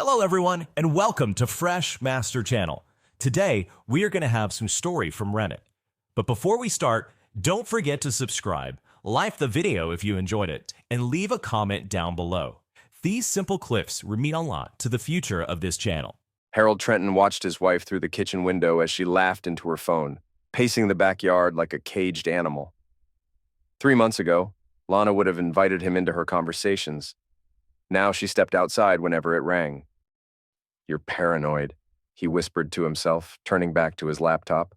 Hello everyone, and welcome to Fresh Master Channel. Today, we are going to have some story from Reddit. But before we start, don't forget to subscribe, like the video if you enjoyed it, and leave a comment down below. These simple clips mean a lot to the future of this channel. Harold Trenton watched his wife through the kitchen window as she laughed into her phone, pacing the backyard like a caged animal. 3 months ago, Lana would have invited him into her conversations. Now she stepped outside whenever it rang. "You're paranoid," he whispered to himself, turning back to his laptop.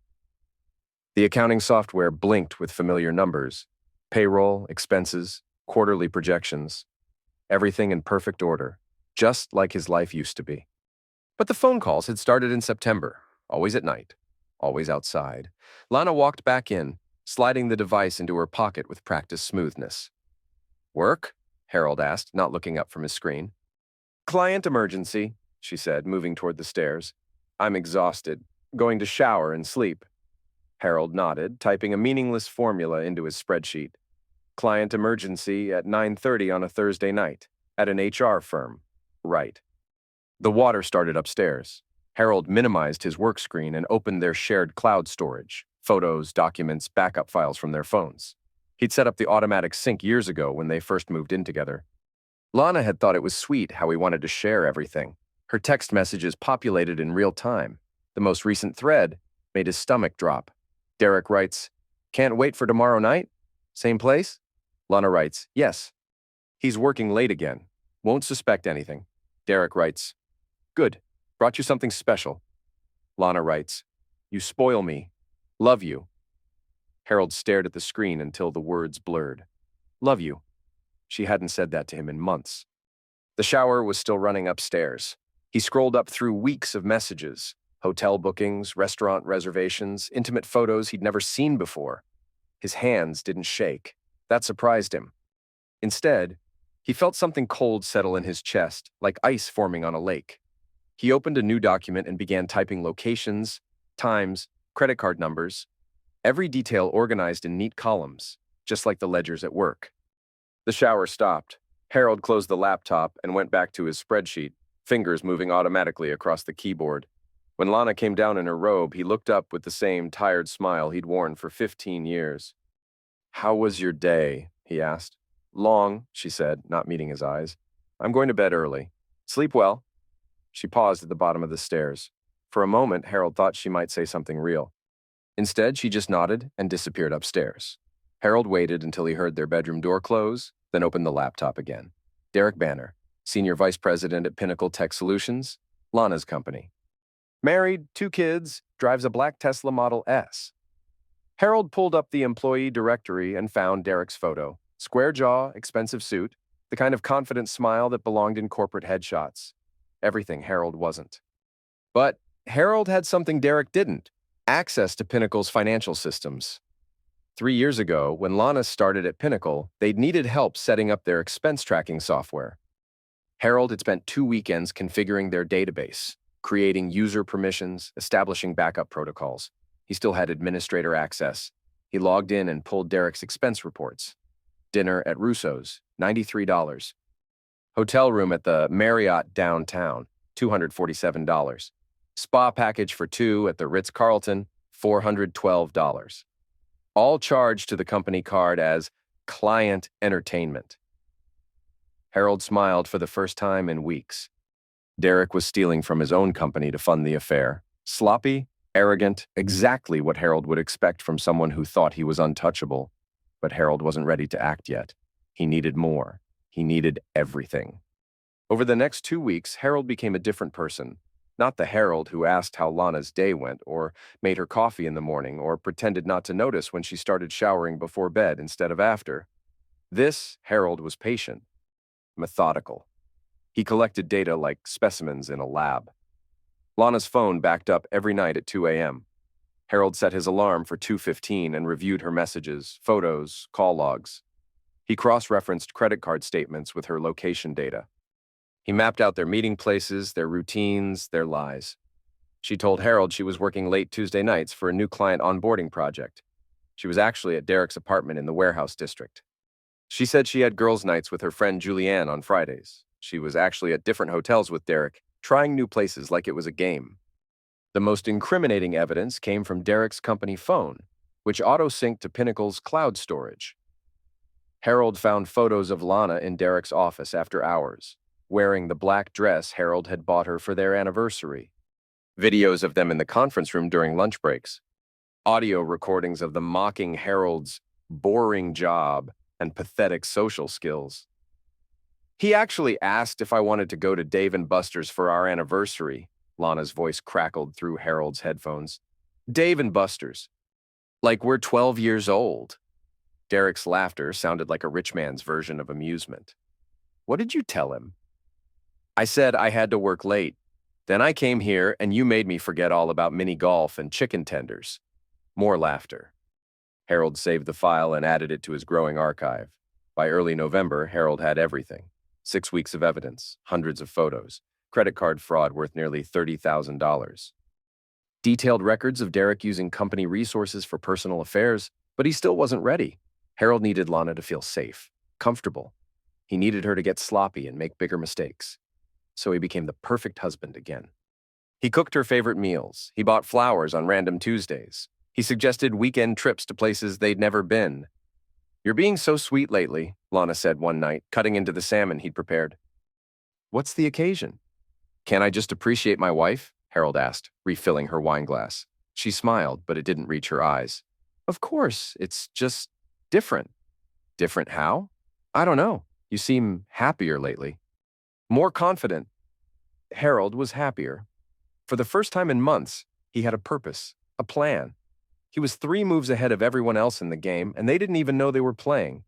The accounting software blinked with familiar numbers: payroll, expenses, quarterly projections. Everything in perfect order, just like his life used to be. But the phone calls had started in September, always at night, always outside. Lana walked back in, sliding the device into her pocket with practiced smoothness. "Work?" Harold asked, not looking up from his screen. "Client emergency," she said, moving toward the stairs. "I'm exhausted, going to shower and sleep." Harold nodded, typing a meaningless formula into his spreadsheet. "Client emergency at 9:30 on a Thursday night, at an HR firm. Right." The water started upstairs. Harold minimized his work screen and opened their shared cloud storage: photos, documents, backup files from their phones. He'd set up the automatic sync years ago when they first moved in together. Lana had thought it was sweet how he wanted to share everything. Her text messages populated in real time. The most recent thread made his stomach drop. Derek writes, "Can't wait for tomorrow night? Same place?" Lana writes, "Yes." "He's working late again. Won't suspect anything." Derek writes, "Good. Brought you something special." Lana writes, "You spoil me. Love you." Harold stared at the screen until the words blurred. "Love you." She hadn't said that to him in months. The shower was still running upstairs. He scrolled up through weeks of messages: hotel bookings, restaurant reservations, intimate photos he'd never seen before. His hands didn't shake. That surprised him. Instead, he felt something cold settle in his chest, like ice forming on a lake. He opened a new document and began typing locations, times, credit card numbers, every detail organized in neat columns, just like the ledgers at work. The shower stopped. Harold closed the laptop and went back to his spreadsheet, fingers moving automatically across the keyboard. When Lana came down in her robe, he looked up with the same tired smile he'd worn for 15 years. "How was your day?" he asked. "Long," she said, not meeting his eyes. "I'm going to bed early. Sleep well." She paused at the bottom of the stairs. For a moment, Harold thought she might say something real. Instead, she just nodded and disappeared upstairs. Harold waited until he heard their bedroom door close, then opened the laptop again. Derek Banner, Senior Vice President at Pinnacle Tech Solutions, Lana's company. Married, 2 kids, drives a black Tesla Model S. Harold pulled up the employee directory and found Derek's photo. Square jaw, expensive suit, the kind of confident smile that belonged in corporate headshots. Everything Harold wasn't. But Harold had something Derek didn't: access to Pinnacle's financial systems. 3 years ago, when Lana started at Pinnacle, they'd needed help setting up their expense tracking software. Harold had spent 2 weekends configuring their database, creating user permissions, establishing backup protocols. He still had administrator access. He logged in and pulled Derek's expense reports. Dinner at Russo's, $93. Hotel room at the Marriott downtown, $247. Spa package for 2 at the Ritz-Carlton, $412. All charged to the company card as client entertainment. Harold smiled for the first time in weeks. Derek was stealing from his own company to fund the affair. Sloppy, arrogant, exactly what Harold would expect from someone who thought he was untouchable. But Harold wasn't ready to act yet. He needed more. He needed everything. Over the next 2 weeks, Harold became a different person. Not the Harold who asked how Lana's day went, or made her coffee in the morning, or pretended not to notice when she started showering before bed instead of after. This Harold was patient, methodical. He collected data like specimens in a lab. Lana's phone backed up every night at 2 a.m. Harold set his alarm for 2:15 and reviewed her messages, photos, call logs. He cross-referenced credit card statements with her location data. He mapped out their meeting places, their routines, their lies. She told Harold she was working late Tuesday nights for a new client onboarding project. She was actually at Derek's apartment in the warehouse district. She said she had girls' nights with her friend Julianne on Fridays. She was actually at different hotels with Derek, trying new places like it was a game. The most incriminating evidence came from Derek's company phone, which auto-synced to Pinnacle's cloud storage. Harold found photos of Lana in Derek's office after hours, wearing the black dress Harold had bought her for their anniversary. Videos of them in the conference room during lunch breaks. Audio recordings of them mocking Harold's boring job and pathetic social skills. He actually asked if I wanted to go to Dave & Buster's for our anniversary. Lana's voice crackled through Harold's headphones. Dave & Buster's. Like we're 12 years old. Derek's laughter sounded like a rich man's version of amusement. What did you tell him? I said I had to work late. Then I came here and you made me forget all about mini golf and chicken tenders. More laughter. Harold saved the file and added it to his growing archive. By early November, Harold had everything. 6 weeks of evidence, hundreds of photos, credit card fraud worth nearly $30,000. Detailed records of Derek using company resources for personal affairs, but he still wasn't ready. Harold needed Lana to feel safe, comfortable. He needed her to get sloppy and make bigger mistakes. So he became the perfect husband again. He cooked her favorite meals. He bought flowers on random Tuesdays. He suggested weekend trips to places they'd never been. You're being so sweet lately, Lana said one night, cutting into the salmon he'd prepared. What's the occasion? Can't I just appreciate my wife? Harold asked, refilling her wine glass. She smiled, but it didn't reach her eyes. Of course, it's just different. Different how? I don't know. You seem happier lately. More confident. Harold was happier. For the first time in months, he had a purpose, a plan. He was 3 moves ahead of everyone else in the game, and they didn't even know they were playing.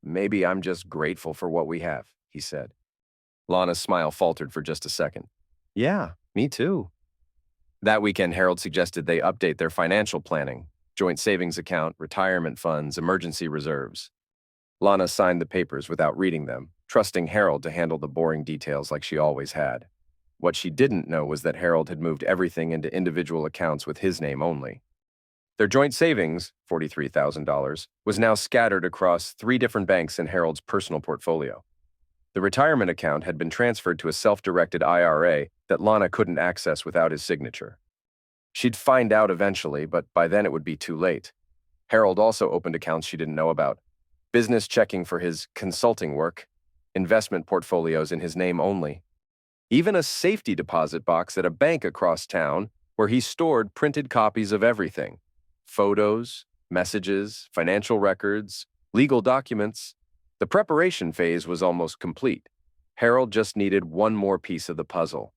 Maybe I'm just grateful for what we have, he said. Lana's smile faltered for just a second. Yeah, me too. That weekend, Harold suggested they update their financial planning, joint savings account, retirement funds, emergency reserves. Lana signed the papers without reading them, trusting Harold to handle the boring details like she always had. What she didn't know was that Harold had moved everything into individual accounts with his name only. Their joint savings, $43,000, was now scattered across 3 different banks in Harold's personal portfolio. The retirement account had been transferred to a self-directed IRA that Lana couldn't access without his signature. She'd find out eventually, but by then it would be too late. Harold also opened accounts she didn't know about. Business checking for his consulting work, investment portfolios in his name only. Even a safety deposit box at a bank across town where he stored printed copies of everything. Photos, messages, financial records, legal documents. The preparation phase was almost complete. Harold just needed one more piece of the puzzle.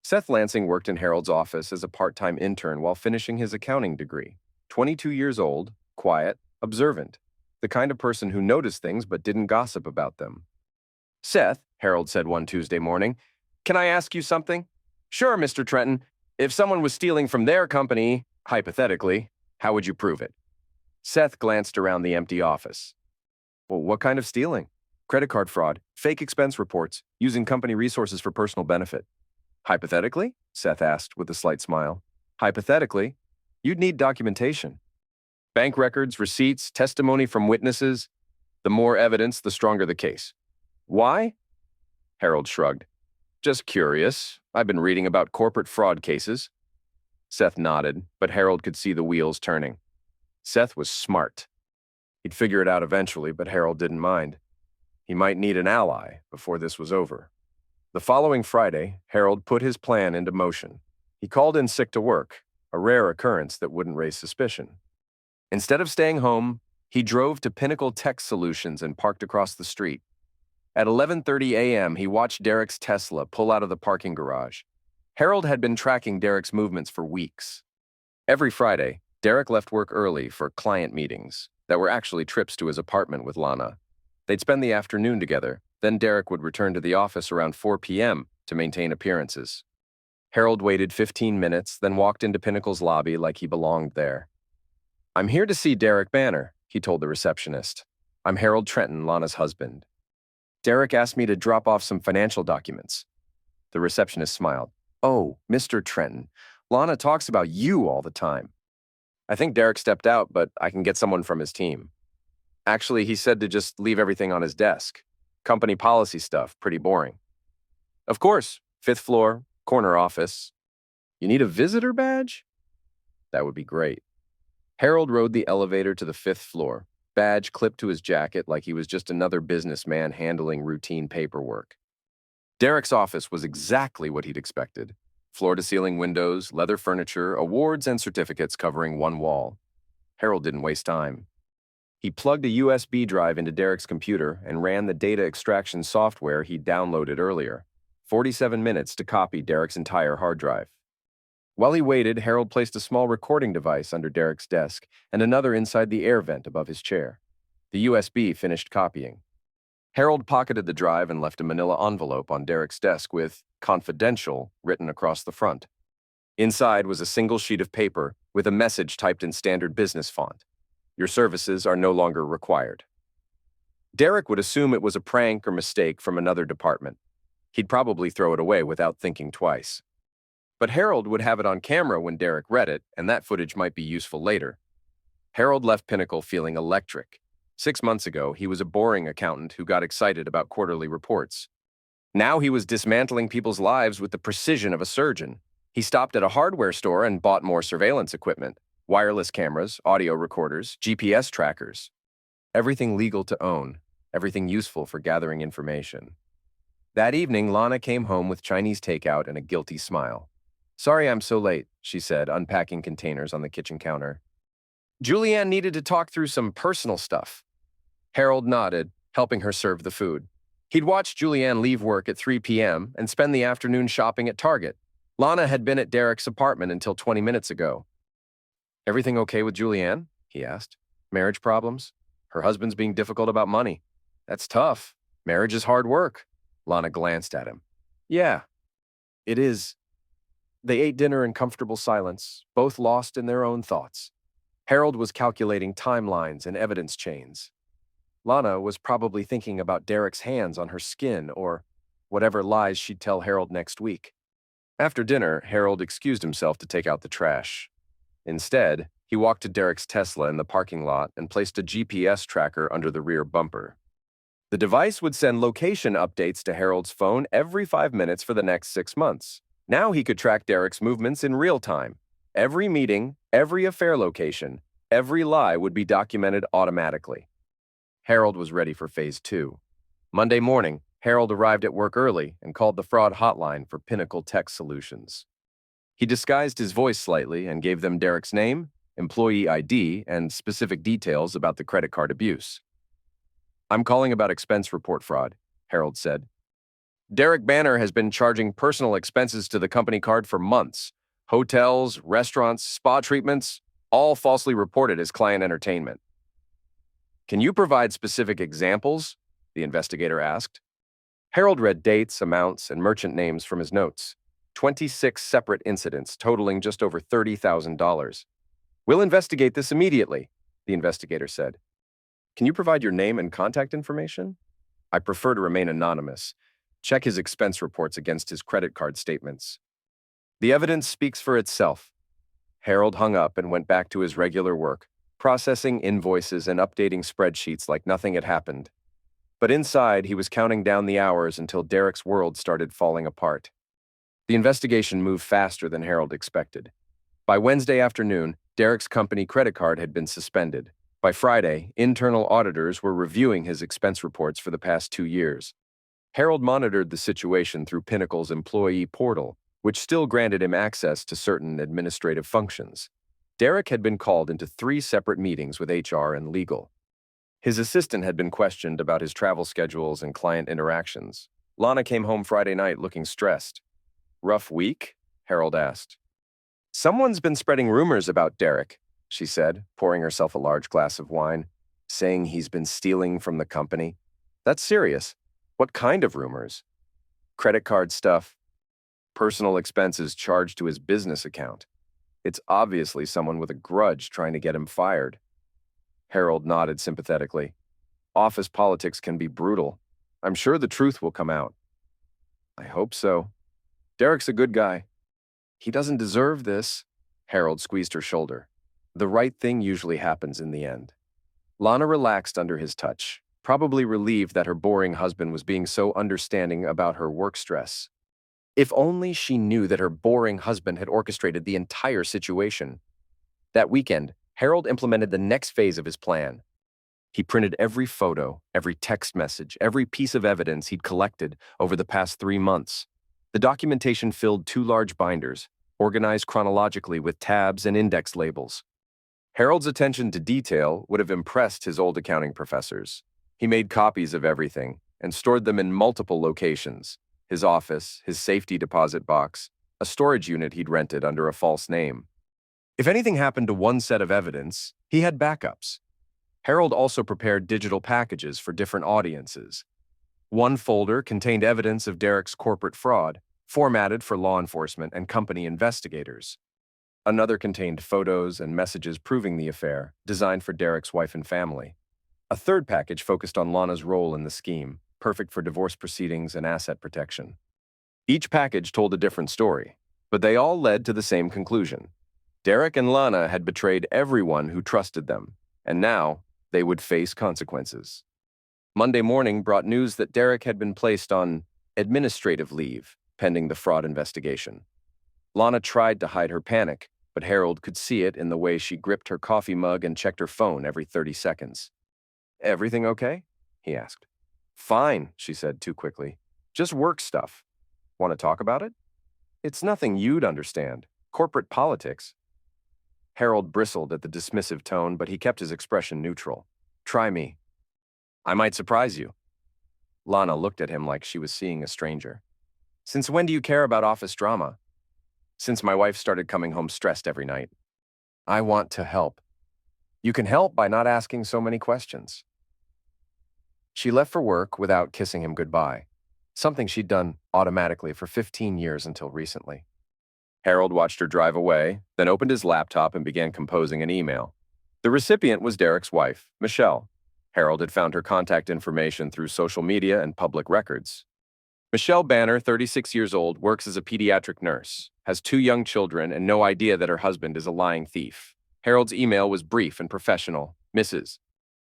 Seth Lansing worked in Harold's office as a part-time intern while finishing his accounting degree. 22 years old, quiet, observant. The kind of person who noticed things but didn't gossip about them. Seth, Harold said one Tuesday morning, can I ask you something? Sure, Mr. Trenton. If someone was stealing from their company, hypothetically, how would you prove it? Seth glanced around the empty office. Well, what kind of stealing? Credit card fraud, fake expense reports, using company resources for personal benefit. Hypothetically? Seth asked with a slight smile. Hypothetically, you'd need documentation. Bank records, receipts, testimony from witnesses. The more evidence, the stronger the case. Why? Harold shrugged. Just curious. I've been reading about corporate fraud cases. Seth nodded, but Harold could see the wheels turning. Seth was smart. He'd figure it out eventually, but Harold didn't mind. He might need an ally before this was over. The following Friday, Harold put his plan into motion. He called in sick to work, a rare occurrence that wouldn't raise suspicion. Instead of staying home, he drove to Pinnacle Tech Solutions and parked across the street. At 11:30 a.m., he watched Derek's Tesla pull out of the parking garage. Harold had been tracking Derek's movements for weeks. Every Friday, Derek left work early for client meetings that were actually trips to his apartment with Lana. They'd spend the afternoon together, then Derek would return to the office around 4 p.m. to maintain appearances. Harold waited 15 minutes, then walked into Pinnacle's lobby like he belonged there. I'm here to see Derek Banner, he told the receptionist. I'm Harold Trenton, Lana's husband. Derek asked me to drop off some financial documents. The receptionist smiled. Oh, Mr. Trenton, Lana talks about you all the time. I think Derek stepped out, but I can get someone from his team. Actually, he said to just leave everything on his desk. Company policy stuff, pretty boring. Of course, Fifth floor, corner office. You need a visitor badge? That would be great. Harold rode the elevator to the fifth floor, badge clipped to his jacket like he was just another businessman handling routine paperwork. Derek's office was exactly what he'd expected. Floor-to-ceiling windows, leather furniture, awards and certificates covering one wall. Harold didn't waste time. He plugged a USB drive into Derek's computer and ran the data extraction software he'd downloaded earlier. 47 minutes to copy Derek's entire hard drive. While he waited, Harold placed a small recording device under Derek's desk and another inside the air vent above his chair. The USB finished copying. Harold pocketed the drive and left a manila envelope on Derek's desk with "Confidential" written across the front. Inside was a single sheet of paper with a message typed in standard business font. Your services are no longer required. Derek would assume it was a prank or mistake from another department. He'd probably throw it away without thinking twice. But Harold would have it on camera when Derek read it, and that footage might be useful later. Harold left Pinnacle feeling electric. 6 months ago, he was a boring accountant who got excited about quarterly reports. Now he was dismantling people's lives with the precision of a surgeon. He stopped at a hardware store and bought more surveillance equipment, wireless cameras, audio recorders, GPS trackers. Everything legal to own, everything useful for gathering information. That evening, Lana came home with Chinese takeout and a guilty smile. "Sorry I'm so late," she said, unpacking containers on the kitchen counter. "Julianne needed to talk through some personal stuff." Harold nodded, helping her serve the food. He'd watched Julianne leave work at 3 p.m. and spend the afternoon shopping at Target. Lana had been at Derek's apartment until 20 minutes ago. "Everything okay with Julianne?" he asked. "Marriage problems? Her husband's being difficult about money. That's tough. Marriage is hard work." Lana glanced at him. "Yeah, it is." They ate dinner in comfortable silence, both lost in their own thoughts. Harold was calculating timelines and evidence chains. Lana was probably thinking about Derek's hands on her skin or whatever lies she'd tell Harold next week. After dinner, Harold excused himself to take out the trash. Instead, he walked to Derek's Tesla in the parking lot and placed a GPS tracker under the rear bumper. The device would send location updates to Harold's phone every 5 minutes for the next 6 months. Now he could track Derek's movements in real time. Every meeting, every affair location, every lie would be documented automatically. Harold was ready for phase 2. Monday morning, Harold arrived at work early and called the fraud hotline for Pinnacle Tech Solutions. He disguised his voice slightly and gave them Derek's name, employee ID, and specific details about the credit card abuse. "I'm calling about expense report fraud," Harold said. "Derek Banner has been charging personal expenses to the company card for months. Hotels, restaurants, spa treatments, all falsely reported as client entertainment." "Can you provide specific examples?" the investigator asked. Harold read dates, amounts, and merchant names from his notes. 26 separate incidents totaling just over $30,000. "We'll investigate this immediately," the investigator said. "Can you provide your name and contact information?" "I prefer to remain anonymous. Check his expense reports against his credit card statements." The evidence speaks for itself. Harold hung up and went back to his regular work, processing invoices and updating spreadsheets like nothing had happened. But inside, he was counting down the hours until Derek's world started falling apart. The investigation moved faster than Harold expected. By Wednesday afternoon, Derek's company credit card had been suspended. By Friday, internal auditors were reviewing his expense reports for the past 2 years. Harold monitored the situation through Pinnacle's employee portal, which still granted him access to certain administrative functions. Derek had been called into 3 separate meetings with HR and legal. His assistant had been questioned about his travel schedules and client interactions. Lana came home Friday night looking stressed. "Rough week?" Harold asked. "Someone's been spreading rumors about Derek," she said, pouring herself a large glass of wine, "saying he's been stealing from the company. That's serious. What kind of rumors?" "Credit card stuff. Personal expenses charged to his business account. It's obviously someone with a grudge trying to get him fired." Harold nodded sympathetically. "Office politics can be brutal. I'm sure the truth will come out." "I hope so. Derek's a good guy." "He doesn't deserve this." Harold squeezed her shoulder. The right thing usually happens in the end. Lana relaxed under his touch, probably relieved that her boring husband was being so understanding about her work stress. If only she knew that her boring husband had orchestrated the entire situation. That weekend, Harold implemented the next phase of his plan. He printed every photo, every text message, every piece of evidence he'd collected over the past 3 months. The documentation filled 2 large binders, organized chronologically with tabs and index labels. Harold's attention to detail would have impressed his old accounting professors. He made copies of everything and stored them in multiple locations: his office, his safety deposit box, a storage unit he'd rented under a false name. If anything happened to one set of evidence, he had backups. Harold also prepared digital packages for different audiences. One folder contained evidence of Derek's corporate fraud, formatted for law enforcement and company investigators. Another contained photos and messages proving the affair, designed for Derek's wife and family. A third package focused on Lana's role in the scheme, perfect for divorce proceedings and asset protection. Each package told a different story, but they all led to the same conclusion. Derek and Lana had betrayed everyone who trusted them, and now they would face consequences. Monday morning brought news that Derek had been placed on administrative leave, pending the fraud investigation. Lana tried to hide her panic, but Harold could see it in the way she gripped her coffee mug and checked her phone every 30 seconds. "Everything okay?" he asked. "Fine," she said too quickly. "Just work stuff. Want to talk about it?" "It's nothing you'd understand. Corporate politics." Harold bristled at the dismissive tone, but he kept his expression neutral. "Try me. I might surprise you." Lana looked at him like she was seeing a stranger. "Since when do you care about office drama?" "Since my wife started coming home stressed every night." "I want to help." "You can help by not asking so many questions." She left for work without kissing him goodbye, something she'd done automatically for 15 years until recently. Harold watched her drive away, then opened his laptop and began composing an email. The recipient was Derek's wife, Michelle. Harold had found her contact information through social media and public records. Michelle Banner, 36 years old, works as a pediatric nurse, has 2 young children, and no idea that her husband is a lying thief. Harold's email was brief and professional. "Mrs.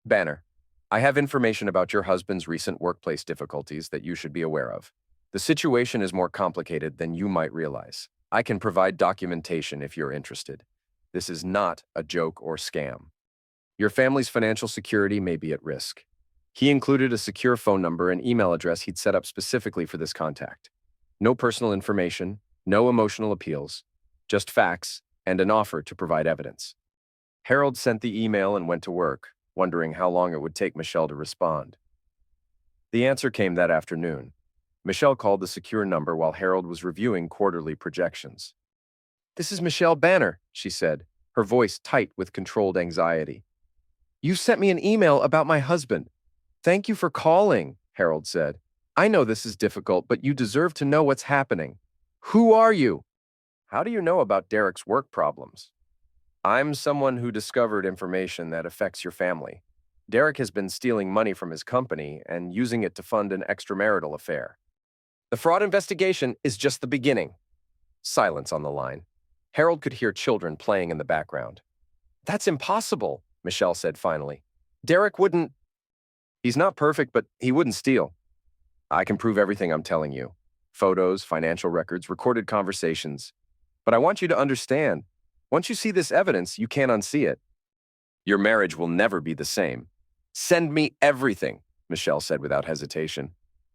Banner, I have information about your husband's recent workplace difficulties that you should be aware of. The situation is more complicated than you might realize. I can provide documentation if you're interested. This is not a joke or scam. Your family's financial security may be at risk." He included a secure phone number and email address he'd set up specifically for this contact. No personal information, no emotional appeals, just facts and an offer to provide evidence. Harold sent the email and went to work, wondering how long it would take Michelle to respond. The answer came that afternoon. Michelle called the secure number while Harold was reviewing quarterly projections. "This is Michelle Banner," she said, her voice tight with controlled anxiety. "You sent me an email about my husband." "Thank you for calling," Harold said. "I know this is difficult, but you deserve to know what's happening. Who are you?" "How do you know about Derek's work problems?" "I'm someone who discovered information that affects your family. Derek has been stealing money from his company and using it to fund an extramarital affair. The fraud investigation is just the beginning." Silence on the line. Harold could hear children playing in the background. "That's impossible," Michelle said finally. "Derek wouldn't—" "He's not perfect, but he wouldn't steal. I can prove everything I'm telling you. Photos, financial records, recorded conversations. But I want you to understand, once you see this evidence, you can't unsee it. Your marriage will never be the same." "Send me everything," Michelle said without hesitation.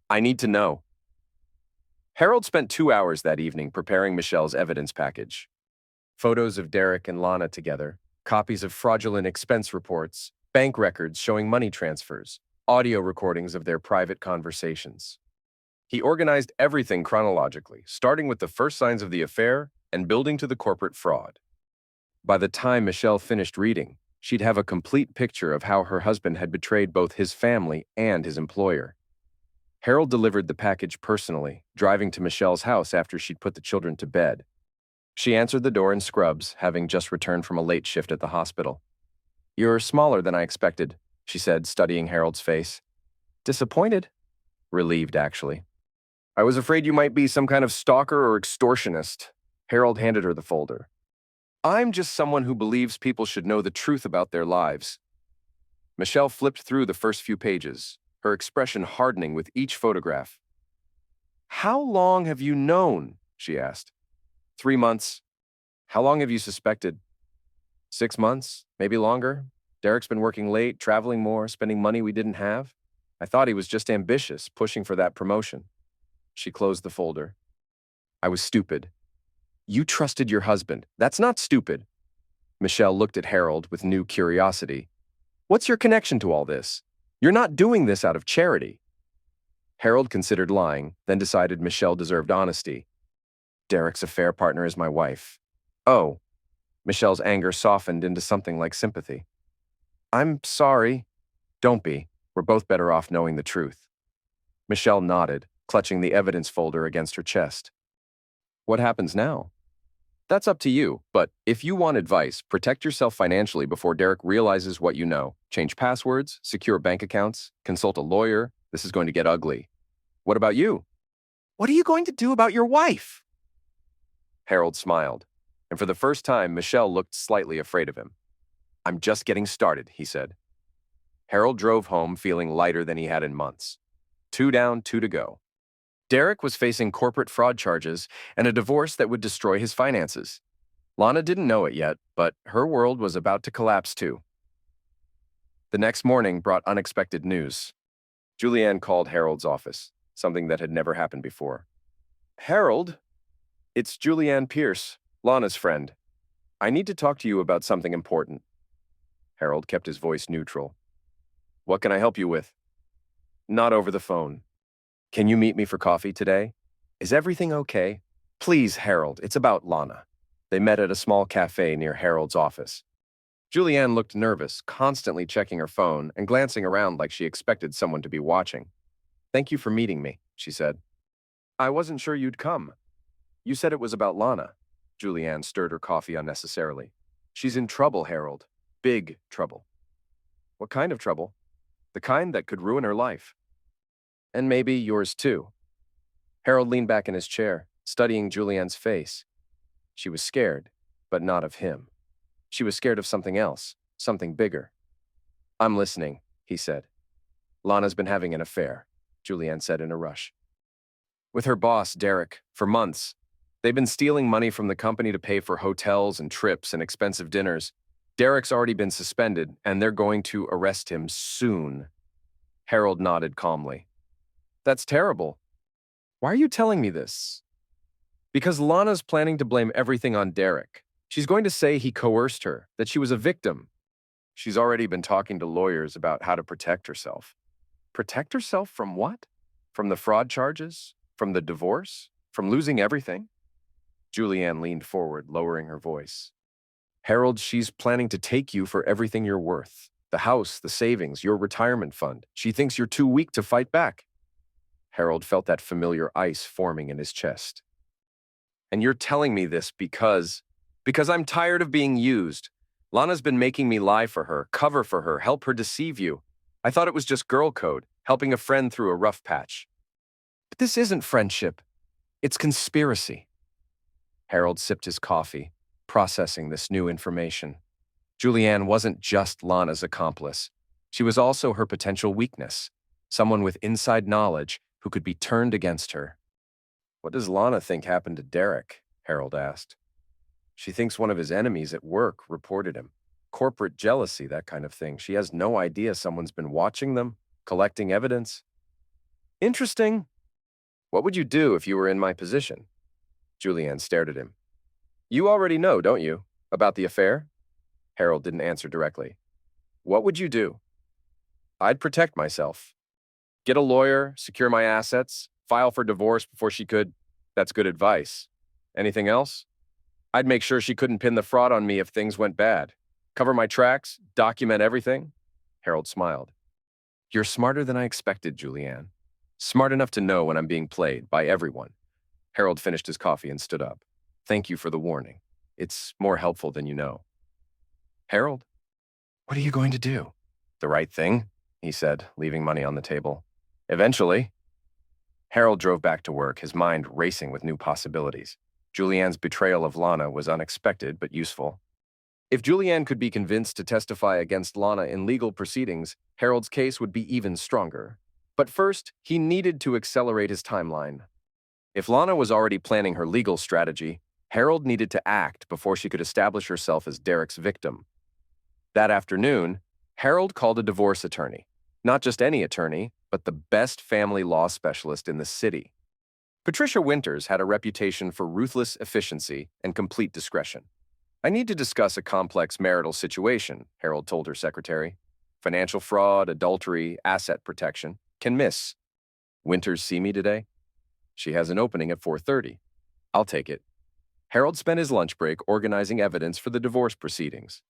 "I need to know." Harold spent 2 hours that evening preparing Michelle's evidence package. Photos of Derek and Lana together, copies of fraudulent expense reports, bank records showing money transfers, audio recordings of their private conversations. He organized everything chronologically, starting with the first signs of the affair and building to the corporate fraud. By the time Michelle finished reading, she'd have a complete picture of how her husband had betrayed both his family and his employer. Harold delivered the package personally, driving to Michelle's house after she'd put the children to bed. She answered the door in scrubs, having just returned from a late shift at the hospital. "You're smaller than I expected," she said, studying Harold's face. "Disappointed?" "Relieved, actually." "I was afraid you might be some kind of stalker or extortionist." Harold handed her the folder. "I'm just someone who believes people should know the truth about their lives." Michelle flipped through the first few pages, her expression hardening with each photograph. How long have you known? She asked. 3 months. How long have you suspected? 6 months, maybe longer. Derek's been working late, traveling more, spending money we didn't have. I thought he was just ambitious, pushing for that promotion. She closed the folder. I was stupid. You trusted your husband. That's not stupid. Michelle looked at Harold with new curiosity. What's your connection to all this? You're not doing this out of charity. Harold considered lying, then decided Michelle deserved honesty. Derek's affair partner is my wife. Oh. Michelle's anger softened into something like sympathy. I'm sorry. Don't be. We're both better off knowing the truth. Michelle nodded, clutching the evidence folder against her chest. What happens now? That's up to you, but if you want advice, protect yourself financially before Derek realizes what you know. Change passwords, secure bank accounts, consult a lawyer. This is going to get ugly. What about you? What are you going to do about your wife? Harold smiled, and for the first time, Michelle looked slightly afraid of him. I'm just getting started, he said. Harold drove home feeling lighter than he had in months. 2 down, 2 to go. Derek was facing corporate fraud charges and a divorce that would destroy his finances. Lana didn't know it yet, but her world was about to collapse too. The next morning brought unexpected news. Julianne called Harold's office, something that had never happened before. Harold? It's Julianne Pierce, Lana's friend. I need to talk to you about something important. Harold kept his voice neutral. What can I help you with? Not over the phone. Can you meet me for coffee today? Is everything okay? Please, Harold, it's about Lana. They met at a small cafe near Harold's office. Julianne looked nervous, constantly checking her phone and glancing around like she expected someone to be watching. Thank you for meeting me, she said. I wasn't sure you'd come. You said it was about Lana. Julianne stirred her coffee unnecessarily. She's in trouble, Harold. Big trouble. What kind of trouble? The kind that could ruin her life. And maybe yours too. Harold leaned back in his chair, studying Julianne's face. She was scared, but not of him. She was scared of something else, something bigger. I'm listening, he said. Lana's been having an affair, Julianne said in a rush. With her boss, Derek, for months. They've been stealing money from the company to pay for hotels and trips and expensive dinners. Derek's already been suspended, and they're going to arrest him soon. Harold nodded calmly. That's terrible. Why are you telling me this? Because Lana's planning to blame everything on Derek. She's going to say he coerced her, that she was a victim. She's already been talking to lawyers about how to protect herself. Protect herself from what? From the fraud charges? From the divorce? From losing everything? Julianne leaned forward, lowering her voice. Harold, she's planning to take you for everything you're worth. The house, the savings, your retirement fund. She thinks you're too weak to fight back. Harold felt that familiar ice forming in his chest. And you're telling me this because I'm tired of being used. Lana's been making me lie for her, cover for her, help her deceive you. I thought it was just girl code, helping a friend through a rough patch. But this isn't friendship. It's conspiracy. Harold sipped his coffee, processing this new information. Julianne wasn't just Lana's accomplice. She was also her potential weakness, someone with inside knowledge who could be turned against her. What does Lana think happened to Derek? Harold asked. She thinks one of his enemies at work reported him. Corporate jealousy, that kind of thing. She has no idea someone's been watching them, collecting evidence. Interesting. What would you do if you were in my position? Julianne stared at him. You already know, don't you, about the affair? Harold didn't answer directly. What would you do? I'd protect myself. Get a lawyer, secure my assets, file for divorce before she could. That's good advice. Anything else? I'd make sure she couldn't pin the fraud on me if things went bad. Cover my tracks, document everything. Harold smiled. You're smarter than I expected, Julianne. Smart enough to know when I'm being played by everyone. Harold finished his coffee and stood up. Thank you for the warning. It's more helpful than you know. Harold, what are you going to do? The right thing, he said, leaving money on the table. Eventually. Harold drove back to work, his mind racing with new possibilities. Julianne's betrayal of Lana was unexpected but useful. If Julianne could be convinced to testify against Lana in legal proceedings, Harold's case would be even stronger. But first, he needed to accelerate his timeline. If Lana was already planning her legal strategy, Harold needed to act before she could establish herself as Derek's victim. That afternoon, Harold called a divorce attorney. Not just any attorney, but the best family law specialist in the city. Patricia Winters had a reputation for ruthless efficiency and complete discretion. "I need to discuss a complex marital situation," Harold told her secretary. "Financial fraud, adultery, asset protection. Can Miss Winters see me today? She has an opening at 4:30. I'll take it." Harold spent his lunch break organizing evidence for the divorce proceedings.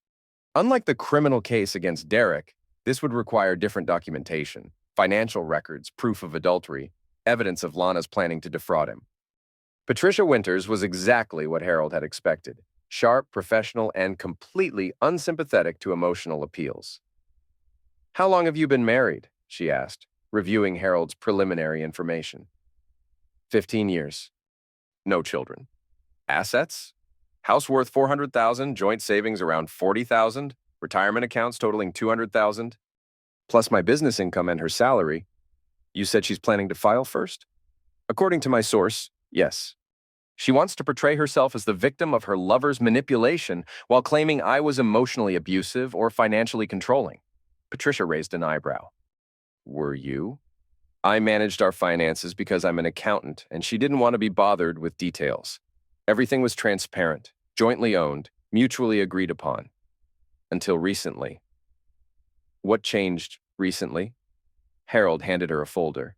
Unlike the criminal case against Derek, this would require different documentation: financial records, proof of adultery, evidence of Lana's planning to defraud him. Patricia Winters was exactly what Harold had expected: sharp, professional, and completely unsympathetic to emotional appeals. "How long have you been married?" she asked, reviewing Harold's preliminary information. 15 years. No children. Assets? House worth 400,000, joint savings around 40,000, retirement accounts totaling 200,000, plus my business income and her salary. You said she's planning to file first? According to my source, yes. She wants to portray herself as the victim of her lover's manipulation while claiming I was emotionally abusive or financially controlling. Patricia raised an eyebrow. Were you? I managed our finances because I'm an accountant, and she didn't want to be bothered with details. Everything was transparent, jointly owned, mutually agreed upon. Until recently. What changed recently? Harold handed her a folder.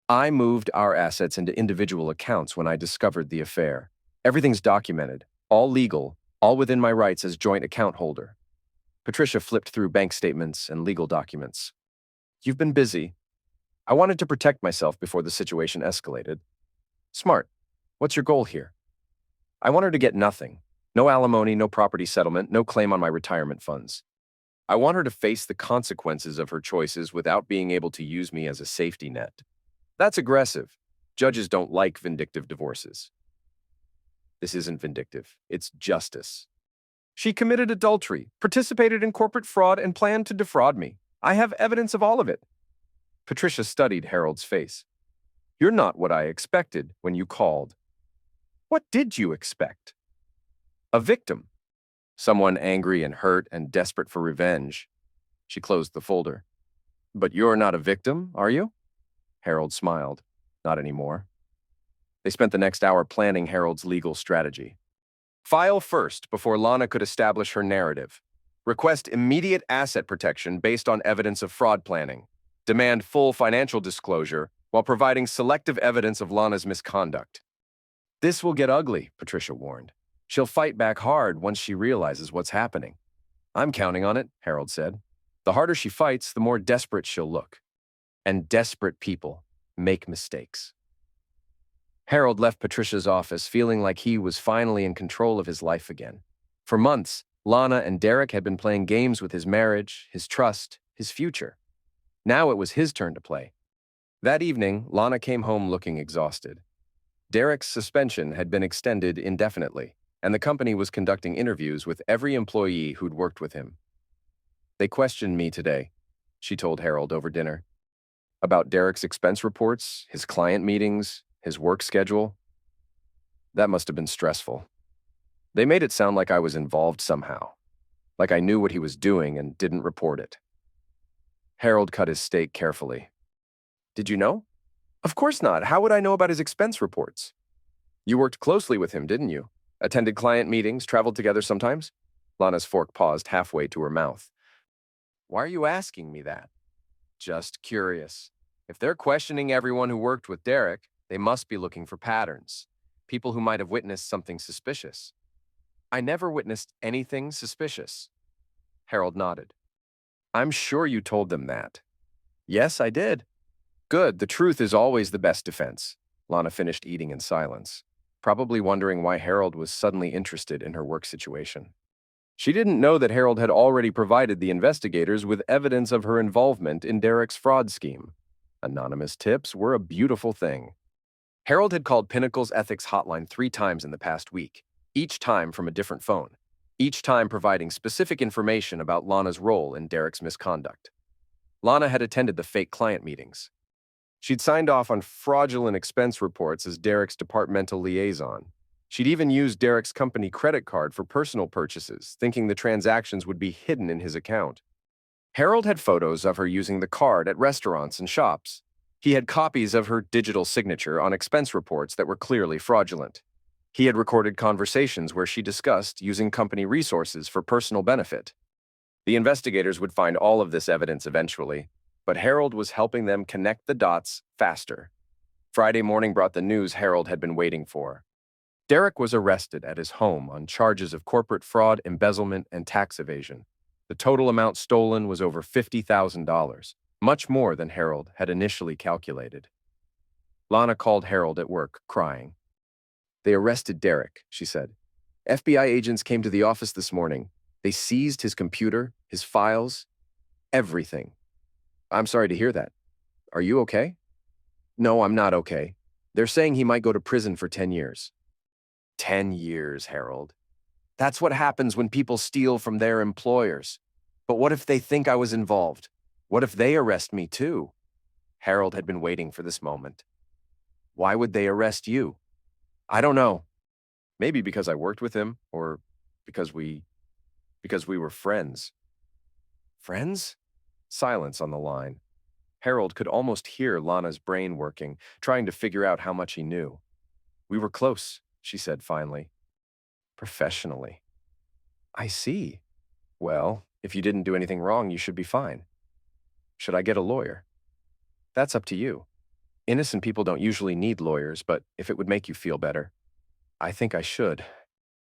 I moved our assets into individual accounts when I discovered the affair. Everything's documented, all legal, all within my rights as joint account holder. Patricia flipped through bank statements and legal documents. You've been busy. I wanted to protect myself before the situation escalated. Smart. What's your goal here? I want her to get nothing. No alimony, no property settlement, no claim on my retirement funds. I want her to face the consequences of her choices without being able to use me as a safety net. That's aggressive. Judges don't like vindictive divorces. This isn't vindictive. It's justice. She committed adultery, participated in corporate fraud, and planned to defraud me. I have evidence of all of it. Patricia studied Harold's face. You're not what I expected when you called. What did you expect? A victim. Someone angry and hurt and desperate for revenge. She closed the folder. But you're not a victim, are you? Harold smiled. Not anymore. They spent the next hour planning Harold's legal strategy. File first before Lana could establish her narrative. Request immediate asset protection based on evidence of fraud planning. Demand full financial disclosure while providing selective evidence of Lana's misconduct. This will get ugly, Patricia warned. She'll fight back hard once she realizes what's happening. I'm counting on it, Harold said. The harder she fights, the more desperate she'll look. And desperate people make mistakes. Harold left Patricia's office feeling like he was finally in control of his life again. For months, Lana and Derek had been playing games with his marriage, his trust, his future. Now it was his turn to play. That evening, Lana came home looking exhausted. Derek's suspension had been extended indefinitely, and the company was conducting interviews with every employee who'd worked with him. They questioned me today, she told Harold over dinner. About Derek's expense reports, his client meetings, his work schedule. That must have been stressful. They made it sound like I was involved somehow, like I knew what he was doing and didn't report it. Harold cut his steak carefully. Did you know? Of course not. How would I know about his expense reports? You worked closely with him, didn't you? Attended client meetings, traveled together sometimes? Lana's fork paused halfway to her mouth. Why are you asking me that? Just curious. If they're questioning everyone who worked with Derek, they must be looking for patterns. People who might have witnessed something suspicious. I never witnessed anything suspicious. Harold nodded. I'm sure you told them that. Yes, I did. Good, the truth is always the best defense. Lana finished eating in silence, probably wondering why Harold was suddenly interested in her work situation. She didn't know that Harold had already provided the investigators with evidence of her involvement in Derek's fraud scheme. Anonymous tips were a beautiful thing. Harold had called Pinnacle's ethics hotline 3 times in the past week, each time from a different phone, each time providing specific information about Lana's role in Derek's misconduct. Lana had attended the fake client meetings. She'd signed off on fraudulent expense reports as Derek's departmental liaison. She'd even used Derek's company credit card for personal purchases, thinking the transactions would be hidden in his account. Harold had photos of her using the card at restaurants and shops. He had copies of her digital signature on expense reports that were clearly fraudulent. He had recorded conversations where she discussed using company resources for personal benefit. The investigators would find all of this evidence eventually, but Harold was helping them connect the dots faster. Friday morning brought the news Harold had been waiting for. Derek was arrested at his home on charges of corporate fraud, embezzlement, and tax evasion. The total amount stolen was over $50,000, much more than Harold had initially calculated. Lana called Harold at work, crying. "They arrested Derek," she said. "FBI agents came to the office this morning. They seized his computer, his files, everything." "I'm sorry to hear that. Are you okay?" "No, I'm not okay. They're saying he might go to prison for 10 years. 10 years, Harold. That's what happens when people steal from their employers. But what if they think I was involved? What if they arrest me too?" Harold had been waiting for this moment. "Why would they arrest you?" "I don't know. Maybe because I worked with him, or because we were friends." "Friends?" Silence on the line. Harold could almost hear Lana's brain working, trying to figure out how much he knew. "We were close," she said finally. "Professionally." "I see. Well, if you didn't do anything wrong, you should be fine. Should I get a lawyer?" "That's up to you. Innocent people don't usually need lawyers, but if it would make you feel better, I think I should."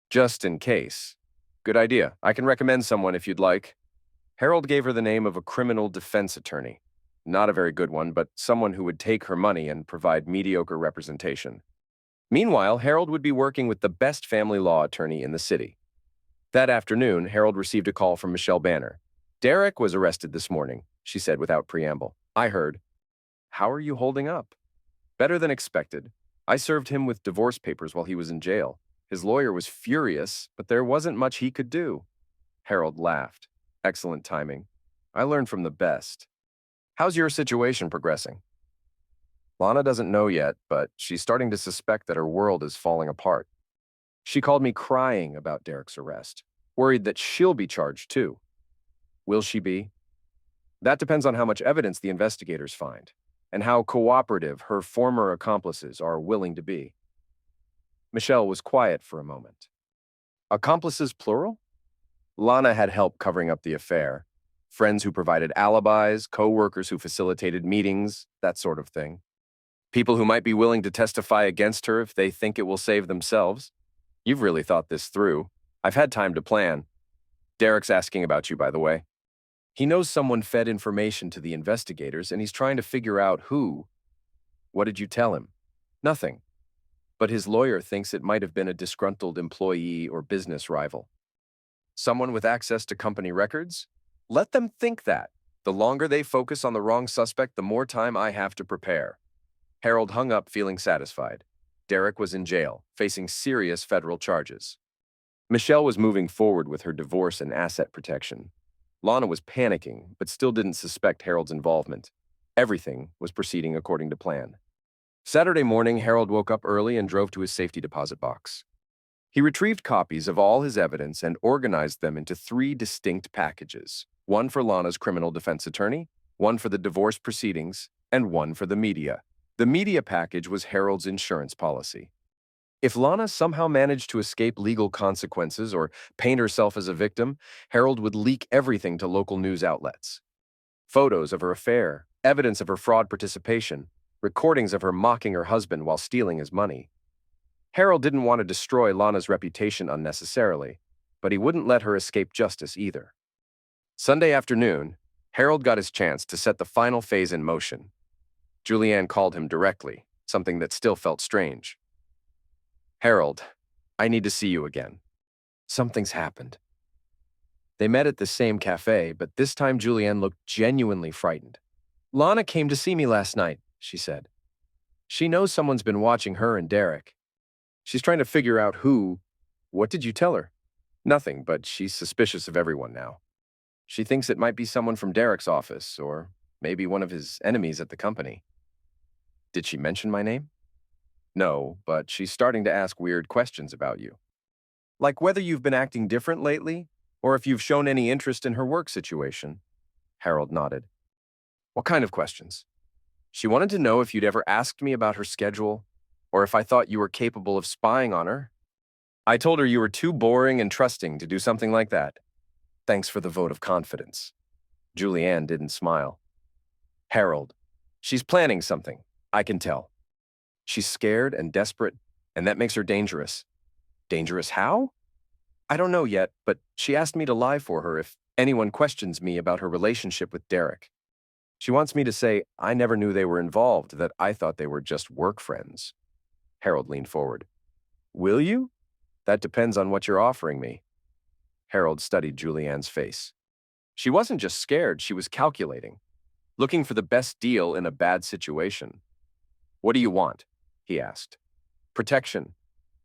"Just in case." "Good idea. I can recommend someone if you'd like." Harold gave her the name of a criminal defense attorney. Not a very good one, but someone who would take her money and provide mediocre representation. Meanwhile, Harold would be working with the best family law attorney in the city. That afternoon, Harold received a call from Michelle Banner. "Derek was arrested this morning," she said without preamble. "I heard." "How are you holding up?" "Better than expected. I served him with divorce papers while he was in jail. His lawyer was furious, but there wasn't much he could do." Harold laughed. "Excellent timing. I learned from the best. How's your situation progressing?" "Lana doesn't know yet, but she's starting to suspect that her world is falling apart. She called me crying about Derek's arrest, worried that she'll be charged too." "Will she be?" "That depends on how much evidence the investigators find, and how cooperative her former accomplices are willing to be." Michelle was quiet for a moment. "Accomplices plural?" Lana had help covering up the affair. Friends who provided alibis, co-workers who facilitated meetings, that sort of thing. People who might be willing to testify against her if they think it will save themselves. You've really thought this through. I've had time to plan. Derek's asking about you, by the way. He knows someone fed information to the investigators, and he's trying to figure out who. What did you tell him? Nothing. But his lawyer thinks it might have been a disgruntled employee or business rival. Someone with access to company records? Let them think that. The longer they focus on the wrong suspect, the more time I have to prepare. Harold hung up feeling satisfied. Derek was in jail, facing serious federal charges. Michelle was moving forward with her divorce and asset protection. Lana was panicking, but still didn't suspect Harold's involvement. Everything was proceeding according to plan. Saturday morning, Harold woke up early and drove to his safety deposit box. He retrieved copies of all his evidence and organized them into 3 distinct packages, one for Lana's criminal defense attorney, one for the divorce proceedings, and one for the media. The media package was Harold's insurance policy. If Lana somehow managed to escape legal consequences or paint herself as a victim, Harold would leak everything to local news outlets. Photos of her affair, evidence of her fraud participation, recordings of her mocking her husband while stealing his money. Harold didn't want to destroy Lana's reputation unnecessarily, but he wouldn't let her escape justice either. Sunday afternoon, Harold got his chance to set the final phase in motion. Julianne called him directly, something that still felt strange. "Harold, I need to see you again. Something's happened." They met at the same cafe, but this time Julianne looked genuinely frightened. "Lana came to see me last night," she said. "She knows someone's been watching her and Derek. She's trying to figure out who." "What did you tell her?" "Nothing, but she's suspicious of everyone now. She thinks it might be someone from Derek's office, or maybe one of his enemies at the company." Did she mention my name? No, but she's starting to ask weird questions about you. Like whether you've been acting different lately, or if you've shown any interest in her work situation. Harold nodded. What kind of questions? She wanted to know if you'd ever asked me about her schedule, or if I thought you were capable of spying on her. I told her you were too boring and trusting to do something like that. Thanks for the vote of confidence. Julianne didn't smile. Harold, she's planning something, I can tell. She's scared and desperate, and that makes her dangerous. Dangerous how? I don't know yet, but she asked me to lie for her if anyone questions me about her relationship with Derek. She wants me to say I never knew they were involved, that I thought they were just work friends. Harold leaned forward. Will you? That depends on what you're offering me. Harold studied Julianne's face. She wasn't just scared, she was calculating, looking for the best deal in a bad situation. What do you want? He asked. Protection.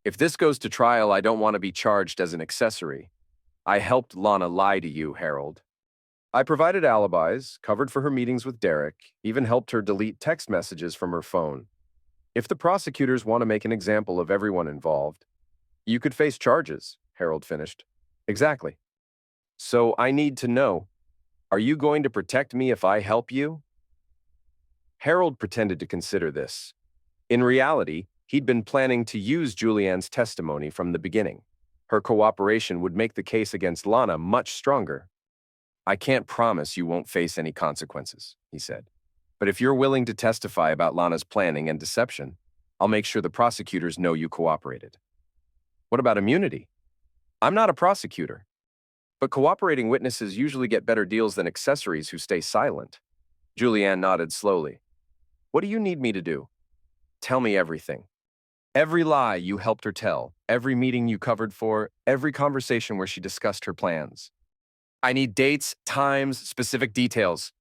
If this goes to trial, I don't want to be charged as an accessory. I helped Lana lie to you, Harold. I provided alibis, covered for her meetings with Derek, even helped her delete text messages from her phone. If the prosecutors want to make an example of everyone involved, you could face charges, Harold finished. Exactly. So I need to know, are you going to protect me if I help you? Harold pretended to consider this. In reality, he'd been planning to use Julianne's testimony from the beginning. Her cooperation would make the case against Lana much stronger. I can't promise you won't face any consequences, he said. But if you're willing to testify about Lana's planning and deception, I'll make sure the prosecutors know you cooperated. What about immunity? I'm not a prosecutor. But cooperating witnesses usually get better deals than accessories who stay silent. Julianne nodded slowly. What do you need me to do? Tell me everything. Every lie you helped her tell, every meeting you covered for, every conversation where she discussed her plans. I need dates, times, specific details.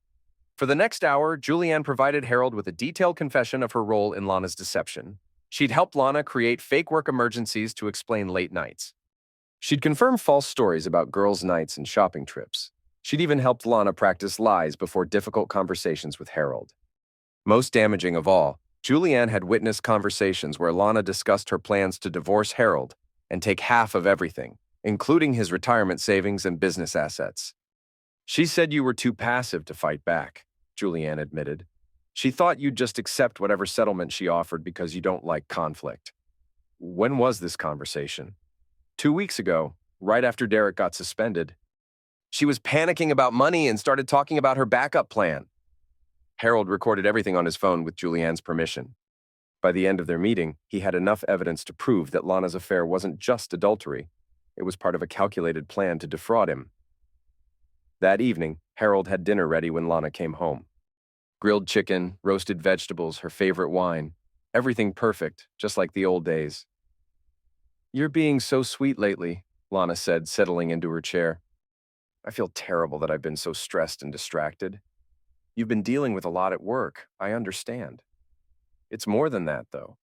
For the next hour, Julianne provided Harold with a detailed confession of her role in Lana's deception. She'd helped Lana create fake work emergencies to explain late nights. She'd confirmed false stories about girls' nights and shopping trips. She'd even helped Lana practice lies before difficult conversations with Harold. Most damaging of all, Julianne had witnessed conversations where Lana discussed her plans to divorce Harold and take half of everything, including his retirement savings and business assets. She said you were too passive to fight back, Julianne admitted. She thought you'd just accept whatever settlement she offered because you don't like conflict. When was this conversation? 2 weeks ago, right after Derek got suspended. She was panicking about money and started talking about her backup plan. Harold recorded everything on his phone with Julianne's permission. By the end of their meeting, he had enough evidence to prove that Lana's affair wasn't just adultery. It was part of a calculated plan to defraud him. That evening, Harold had dinner ready when Lana came home. Grilled chicken, roasted vegetables, her favorite wine. Everything perfect, just like the old days. You're being so sweet lately, Lana said, settling into her chair. I feel terrible that I've been so stressed and distracted. You've been dealing with a lot at work, I understand. It's more than that, though.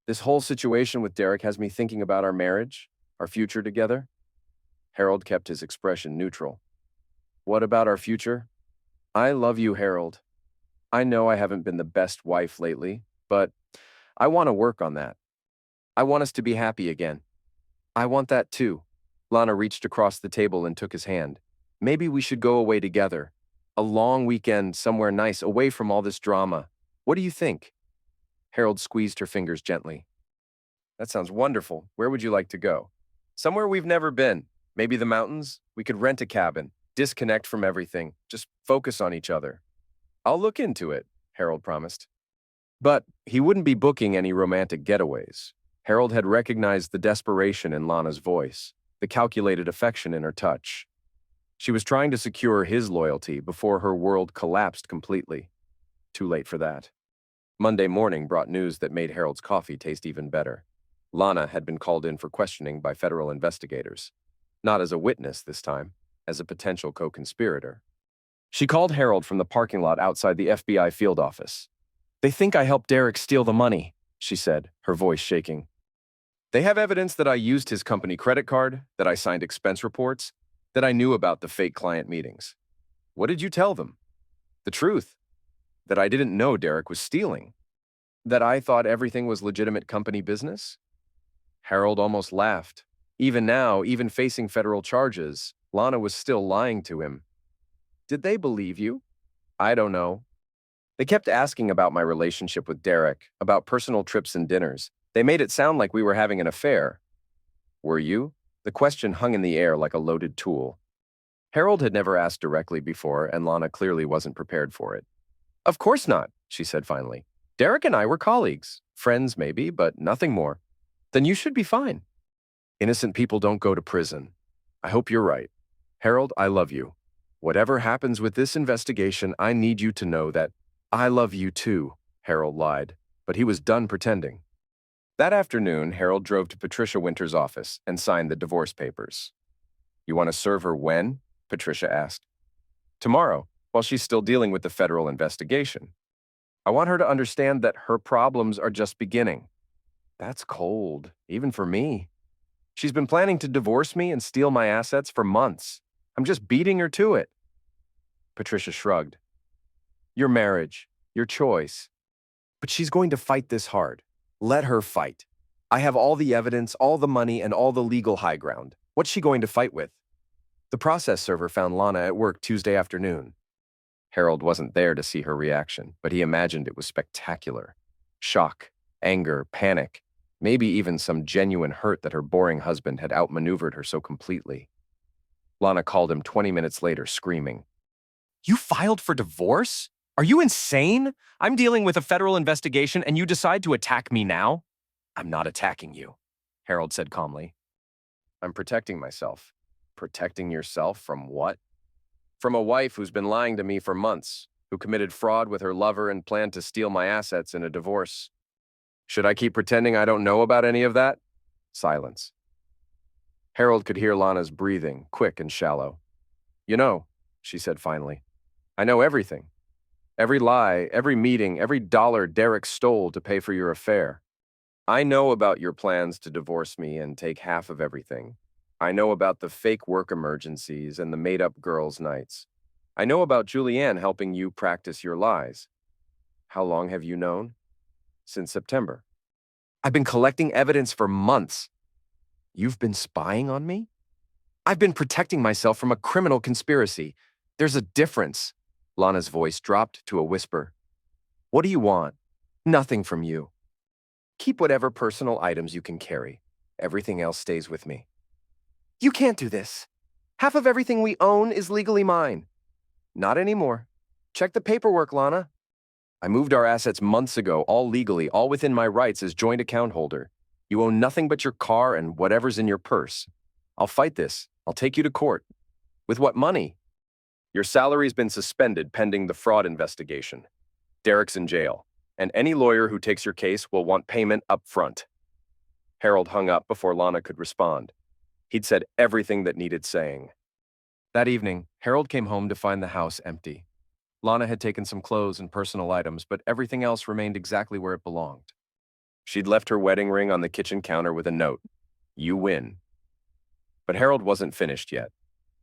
This whole situation with Derek has me thinking about our marriage, our future together. Harold kept his expression neutral. What about our future? I love you, Harold. I know I haven't been the best wife lately, but I want to work on that. I want us to be happy again. I want that too. Lana reached across the table and took his hand. Maybe we should go away together. A long weekend somewhere nice, away from all this drama. What do you think? Harold squeezed her fingers gently. That sounds wonderful. Where would you like to go? Somewhere we've never been. Maybe the mountains? We could rent a cabin, disconnect from everything, just focus on each other. I'll look into it, Harold promised. But he wouldn't be booking any romantic getaways. Harold had recognized the desperation in Lana's voice, the calculated affection in her touch. She was trying to secure his loyalty before her world collapsed completely. Too late for that. Monday morning brought news that made Harold's coffee taste even better. Lana had been called in for questioning by federal investigators. Not as a witness this time, as a potential co-conspirator. She called Harold from the parking lot outside the FBI field office. They think I helped Derek steal the money, she said, her voice shaking. They have evidence that I used his company credit card, that I signed expense reports, that I knew about the fake client meetings. What did you tell them? The truth. That I didn't know Derek was stealing. That I thought everything was legitimate company business? Harold almost laughed. Even now, even facing federal charges, Lana was still lying to him. Did they believe you? I don't know. They kept asking about my relationship with Derek, about personal trips and dinners. They made it sound like we were having an affair. Were you? The question hung in the air like a loaded tool. Harold had never asked directly before, and Lana clearly wasn't prepared for it. Of course not, she said finally. Derek and I were colleagues. Friends, maybe, but nothing more. Then you should be fine. Innocent people don't go to prison. I hope you're right. Harold, I love you. Whatever happens with this investigation, I need you to know that I love you too, Harold lied, but he was done pretending. That afternoon, Harold drove to Patricia Winter's office and signed the divorce papers. You want to serve her when? Patricia asked. Tomorrow, while she's still dealing with the federal investigation. I want her to understand that her problems are just beginning. That's cold, even for me. She's been planning to divorce me and steal my assets for months. I'm just beating her to it. Patricia shrugged. Your marriage, your choice. But she's going to fight this hard. Let her fight. I have all the evidence, all the money, and all the legal high ground. What's she going to fight with? The process server found Lana at work Tuesday afternoon. Harold wasn't there to see her reaction, but he imagined it was spectacular. Shock, anger, panic, maybe even some genuine hurt that her boring husband had outmaneuvered her so completely. Lana called him 20 minutes later, screaming, You filed for divorce? Are you insane? I'm dealing with a federal investigation and you decide to attack me now? I'm not attacking you, Harold said calmly. I'm protecting myself. Protecting yourself from what? From a wife who's been lying to me for months, who committed fraud with her lover and planned to steal my assets in a divorce. Should I keep pretending I don't know about any of that? Silence. Harold could hear Lana's breathing, quick and shallow. You know, she said finally, I know everything. Every lie, every meeting, every dollar Derek stole to pay for your affair. I know about your plans to divorce me and take half of everything. I know about the fake work emergencies and the made-up girls' nights. I know about Julianne helping you practice your lies. How long have you known? Since September. I've been collecting evidence for months. You've been spying on me? I've been protecting myself from a criminal conspiracy. There's a difference. Lana's voice dropped to a whisper. What do you want? Nothing from you. Keep whatever personal items you can carry. Everything else stays with me. You can't do this. Half of everything we own is legally mine. Not anymore. Check the paperwork, Lana. I moved our assets months ago, all legally, all within my rights as joint account holder. You own nothing but your car and whatever's in your purse. I'll fight this. I'll take you to court. With what money? Your salary's been suspended pending the fraud investigation. Derek's in jail, and any lawyer who takes your case will want payment up front. Harold hung up before Lana could respond. He'd said everything that needed saying. That evening, Harold came home to find the house empty. Lana had taken some clothes and personal items, but everything else remained exactly where it belonged. She'd left her wedding ring on the kitchen counter with a note. You win. But Harold wasn't finished yet.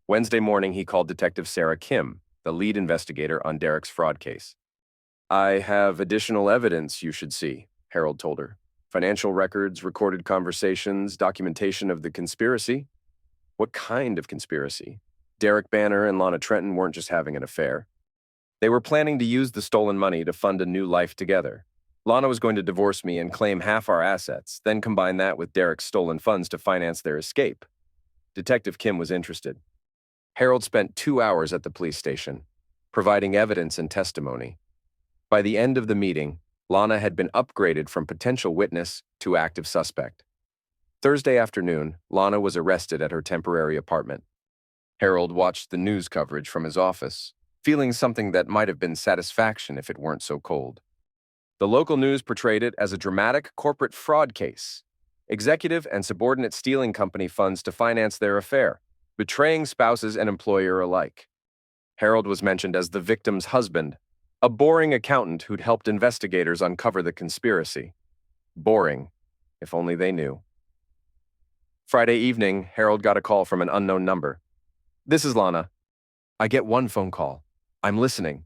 Wednesday morning, he called Detective Sarah Kim, the lead investigator on Derek's fraud case. I have additional evidence you should see, Harold told her. Financial records, recorded conversations, documentation of the conspiracy. What kind of conspiracy? Derek Banner and Lana Trenton weren't just having an affair. They were planning to use the stolen money to fund a new life together. Lana was going to divorce me and claim half our assets, then combine that with Derek's stolen funds to finance their escape. Detective Kim was interested. Harold spent 2 hours at the police station, providing evidence and testimony. By the end of the meeting, Lana had been upgraded from potential witness to active suspect. Thursday afternoon, Lana was arrested at her temporary apartment. Harold watched the news coverage from his office, feeling something that might have been satisfaction if it weren't so cold. The local news portrayed it as a dramatic corporate fraud case. Executive and subordinate stealing company funds to finance their affair, betraying spouses and employer alike. Harold was mentioned as the victim's husband, a boring accountant who'd helped investigators uncover the conspiracy. Boring, if only they knew. Friday evening, Harold got a call from an unknown number. This is Lana. I get one phone call. I'm listening.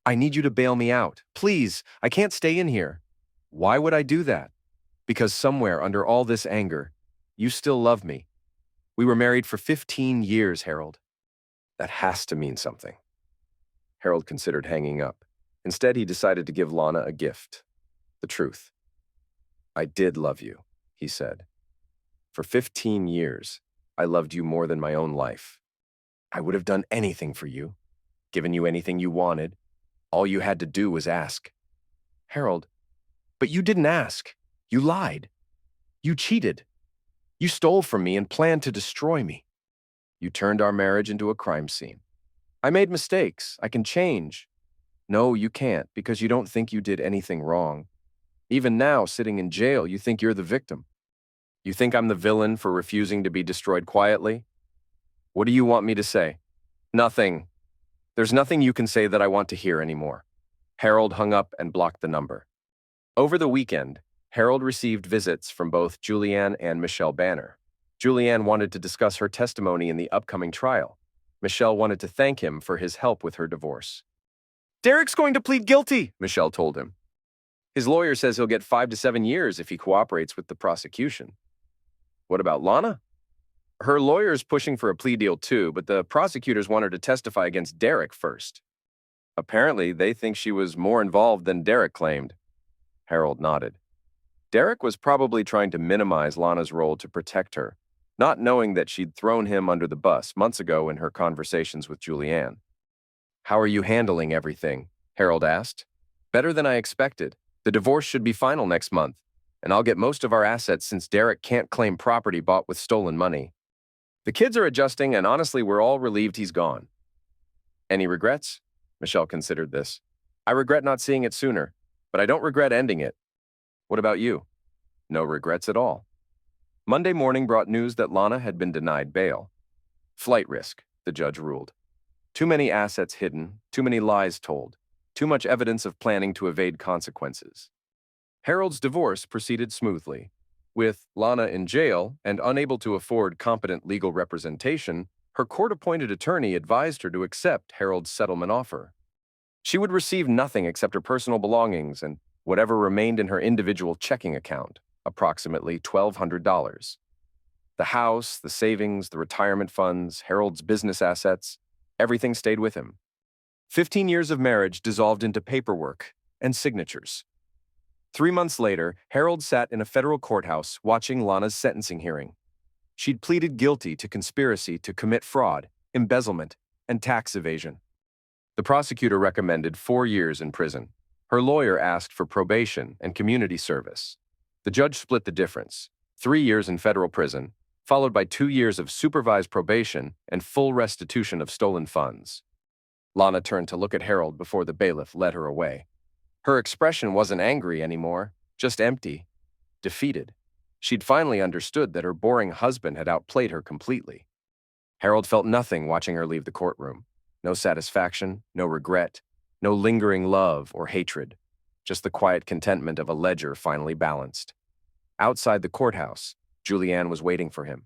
I need you to bail me out. Please, I can't stay in here. Why would I do that? Because somewhere under all this anger, you still love me. We were married for 15 years, Harold. That has to mean something. Harold considered hanging up. Instead, he decided to give Lana a gift. The truth. I did love you, he said. For 15 years, I loved you more than my own life. I would have done anything for you, given you anything you wanted. All you had to do was ask. Harold, but you didn't ask. You lied. You cheated. You stole from me and planned to destroy me. You turned our marriage into a crime scene. I made mistakes. I can change. No, you can't, because you don't think you did anything wrong. Even now, sitting in jail, you think you're the victim. You think I'm the villain for refusing to be destroyed quietly? What do you want me to say? Nothing. There's nothing you can say that I want to hear anymore. Harold hung up and blocked the number. Over the weekend, Harold received visits from both Julianne and Michelle Banner. Julianne wanted to discuss her testimony in the upcoming trial. Michelle wanted to thank him for his help with her divorce. Derek's going to plead guilty, Michelle told him. His lawyer says he'll get 5 to 7 years if he cooperates with the prosecution. What about Lana? Her lawyer's pushing for a plea deal too, but the prosecutors want her to testify against Derek first. Apparently, they think she was more involved than Derek claimed. Harold nodded. Derek was probably trying to minimize Lana's role to protect her, not knowing that she'd thrown him under the bus months ago in her conversations with Julianne. How are you handling everything? Harold asked. Better than I expected. The divorce should be final next month, and I'll get most of our assets since Derek can't claim property bought with stolen money. The kids are adjusting, and honestly, we're all relieved he's gone. Any regrets? Michelle considered this. I regret not seeing it sooner, but I don't regret ending it. What about you? No regrets at all. Monday morning brought news that Lana had been denied bail. Flight risk, the judge ruled. Too many assets hidden, too many lies told, too much evidence of planning to evade consequences. Harold's divorce proceeded smoothly. With Lana in jail and unable to afford competent legal representation, her court-appointed attorney advised her to accept Harold's settlement offer. She would receive nothing except her personal belongings and whatever remained in her individual checking account, approximately $1,200. The house, the savings, the retirement funds, Harold's business assets, everything stayed with him. 15 years of marriage dissolved into paperwork and signatures. 3 months later, Harold sat in a federal courthouse watching Lana's sentencing hearing. She'd pleaded guilty to conspiracy to commit fraud, embezzlement, and tax evasion. The prosecutor recommended 4 years in prison. Her lawyer asked for probation and community service. The judge split the difference, 3 years in federal prison, followed by 2 years of supervised probation and full restitution of stolen funds. Lana turned to look at Harold before the bailiff led her away. Her expression wasn't angry anymore, just empty, defeated. She'd finally understood that her boring husband had outplayed her completely. Harold felt nothing watching her leave the courtroom. No satisfaction, no regret, no lingering love or hatred, just the quiet contentment of a ledger finally balanced. Outside the courthouse, Julianne was waiting for him.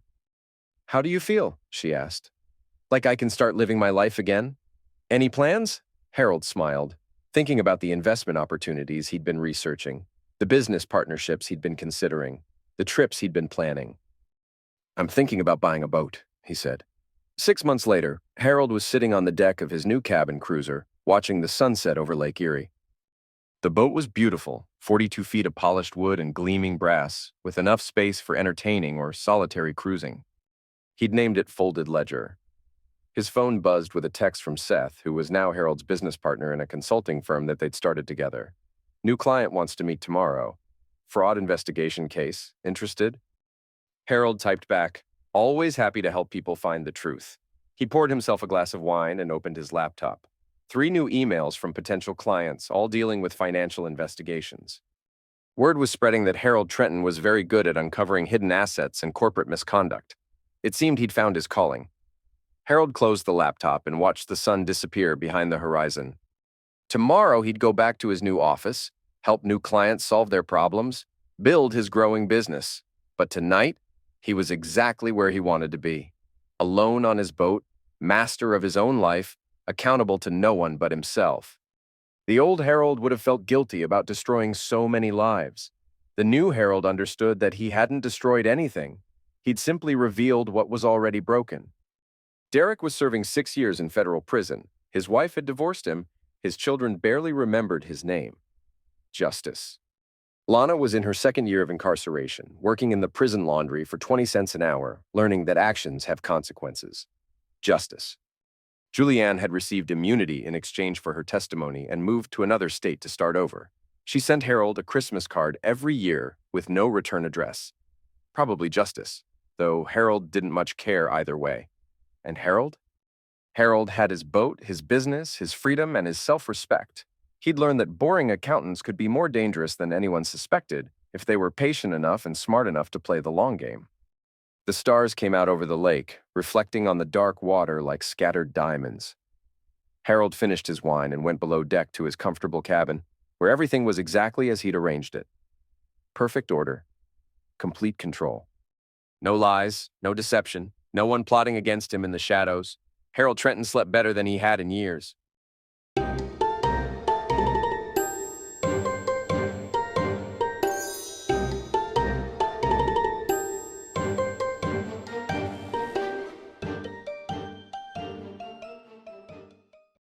How do you feel? She asked. Like I can start living my life again? Any plans? Harold smiled, thinking about the investment opportunities he'd been researching, the business partnerships he'd been considering, the trips he'd been planning. I'm thinking about buying a boat, he said. 6 months later, Harold was sitting on the deck of his new cabin cruiser, watching the sunset over Lake Erie. The boat was beautiful, 42 feet of polished wood and gleaming brass, with enough space for entertaining or solitary cruising. He'd named it Folded Ledger. His phone buzzed with a text from Seth, who was now Harold's business partner in a consulting firm that they'd started together. New client wants to meet tomorrow. Fraud investigation case. Interested? Harold typed back, always happy to help people find the truth. He poured himself a glass of wine and opened his laptop. 3 new emails from potential clients, all dealing with financial investigations. Word was spreading that Harold Trenton was very good at uncovering hidden assets and corporate misconduct. It seemed he'd found his calling. Harold closed the laptop and watched the sun disappear behind the horizon. Tomorrow, he'd go back to his new office, help new clients solve their problems, build his growing business. But tonight, he was exactly where he wanted to be. Alone on his boat, master of his own life, accountable to no one but himself. The old Harold would have felt guilty about destroying so many lives. The new Harold understood that he hadn't destroyed anything. He'd simply revealed what was already broken. Derek was serving 6 years in federal prison. His wife had divorced him. His children barely remembered his name. Justice. Lana was in her second year of incarceration, working in the prison laundry for 20 cents an hour, learning that actions have consequences. Justice. Julianne had received immunity in exchange for her testimony and moved to another state to start over. She sent Harold a Christmas card every year with no return address. Probably justice, though Harold didn't much care either way. And Harold? Harold had his boat, his business, his freedom, and his self-respect. He'd learned that boring accountants could be more dangerous than anyone suspected if they were patient enough and smart enough to play the long game. The stars came out over the lake, reflecting on the dark water like scattered diamonds. Harold finished his wine and went below deck to his comfortable cabin, where everything was exactly as he'd arranged it. Perfect order. Complete control. No lies, no deception, no one plotting against him in the shadows. Harold Trenton slept better than he had in years.